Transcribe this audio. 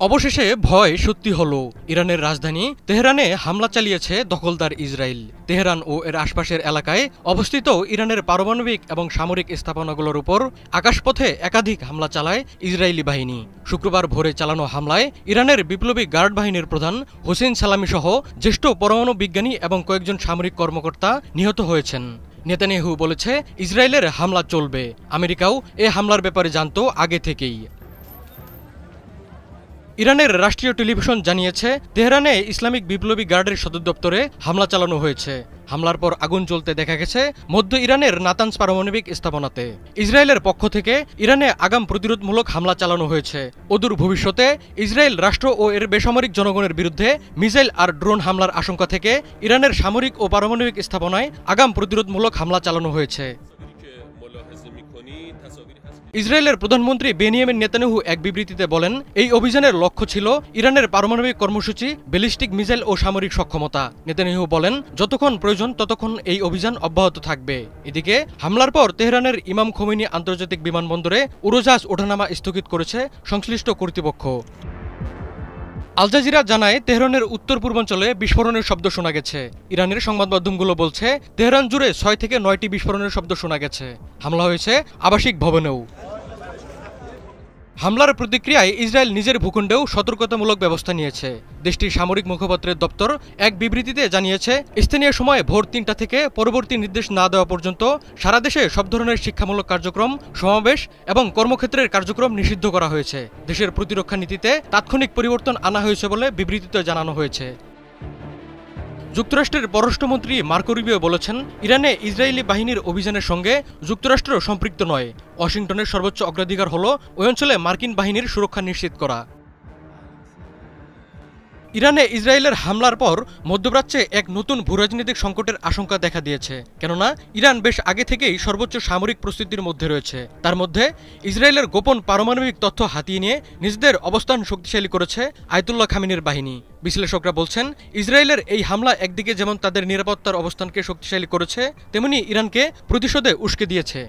অবশেষে ভয় সত্যি হলো। ইরানের রাজধানী তেহরানে হামলা চালিয়েছে দখলদার ইসরায়েল। তেহরান ও এর আশপাশের এলাকায় অবস্থিত ইরানের পারমাণবিক এবং সামরিক স্থাপনাগুলোর উপর আকাশপথে একাধিক হামলা চালায় ইসরায়েলি বাহিনী। শুক্রবার ভোরে চালানো হামলায় ইরানের বিপ্লবী গার্ড বাহিনীর প্রধান হোসেন সালামি সহ জ্যেষ্ঠ পরমাণু বিজ্ঞানী এবং কয়েকজন সামরিক কর্মকর্তা নিহত হয়েছেন। নেতানিয়াহু বলেছে, ইসরায়েলের হামলা চলবে। আমেরিকাও এ হামলার ব্যাপারে জানত আগে থেকেই। ইরানের রাষ্ট্রীয় টেলিভিশন জানিয়েছে, তেহরানে ইসলামিক বিপ্লবী গার্ডের সদর দপ্তরে হামলা চালানো হয়েছে। হামলার পর আগুন জ্বলতে দেখা গেছে মধ্য ইরানের নাতানজ পারমাণবিক স্থাপনাতে। ইসরায়েলের পক্ষ থেকে ইরানে আগাম প্রতিরোধমূলক হামলা চালানো হয়েছে। অদূর ভবিষ্যতে ইসরায়েল রাষ্ট্র ও এর বেসামরিক জনগণের বিরুদ্ধে মিসাইল আর ড্রোন হামলার আশঙ্কা থেকে ইরানের সামরিক ও পারমাণবিক স্থাপনায় আগাম প্রতিরোধমূলক হামলা চালানো হয়েছে। ইসরায়েলের প্রধানমন্ত্রী বেনিয়ামিন নেতানিয়াহু এক বিবৃতিতে বলেন, এই অভিযানের লক্ষ্য ছিল ইরানের পারমাণবিক কর্মসূচি, ব্যালিস্টিক মিসাইল ও সামরিক সক্ষমতা। নেতানিয়াহু বলেন, যতক্ষণ প্রয়োজন ততক্ষণ এই অভিযান অব্যাহত থাকবে। এদিকে হামলার পর তেহরানের ইমাম খোমেনি আন্তর্জাতিক বিমানবন্দরে উড়োজাহাজ ওঠানামা স্থগিত করেছে সংশ্লিষ্ট কর্তৃপক্ষ। আল জাজিরা জানায়, তেহরানের উত্তর পূর্বাঞ্চলে বিস্ফোরণের শব্দ শোনা গেছে। ইরানের সংবাদ মাধ্যমগুলো বলছে, তেহরান জুড়ে 6 থেকে 9টি বিস্ফোরণের শব্দ শোনা গেছে। হামলা হয়েছে আবাসিক ভবনেও। হামলার প্রতিক্রিয়ায় ইসরায়েল নিজের ভূখণ্ডেও সতর্কতামূলক ব্যবস্থা নিয়েছে। দেশটির সামরিক মুখপাত্রের দপ্তর এক বিবৃতিতে জানিয়েছে, স্থানীয় সময় ভোর 3টা থেকে পরবর্তী নির্দেশ না দেওয়া পর্যন্ত সারা দেশে সব ধরনের শিক্ষামূলক কার্যক্রম, সমাবেশ এবং কর্মক্ষেত্রের কার্যক্রম নিষিদ্ধ করা হয়েছে। দেশের প্রতিরক্ষা নীতিতে তাৎক্ষণিক পরিবর্তন আনা হয়েছে বলে বিবৃতিতে জানানো হয়েছে। যুক্তরাষ্ট্রের পররাষ্ট্রমন্ত্রী মার্কো রুবিও বলেছেন, ইরানে ইসরায়েলি বাহিনীর অভিযানের সঙ্গে যুক্তরাষ্ট্র সম্পৃক্ত নয়। ওয়াশিংটনের সর্বোচ্চ অগ্রাধিকার হল ওই অঞ্চলে মার্কিন বাহিনীর সুরক্ষা নিশ্চিত করা। ইরানে ইসরায়েলের হামলার পর মধ্যপ্রাচ্যে এক নতুন ভূরাজনৈতিক সংকটের আশঙ্কা দেখা দিয়েছে। কেননা ইরান বেশ আগে থেকেই সর্বোচ্চ সামরিক প্রস্তুতির মধ্যে রয়েছে। তার মধ্যে ইসরায়েলের গোপন পারমাণবিক তথ্য হাতিয়ে নিয়ে নিজেদের অবস্থান শক্তিশালী করেছে আয়াতুল্লাহ খামেনির বাহিনী। বিশ্লেষকরা বলছেন, ইসরায়েলের এই হামলা একদিকে যেমন তাদের নিরাপত্তার অবস্থানকে শক্তিশালী করেছে, তেমনি ইরানকে প্রতিশোধে উস্কে দিয়েছে।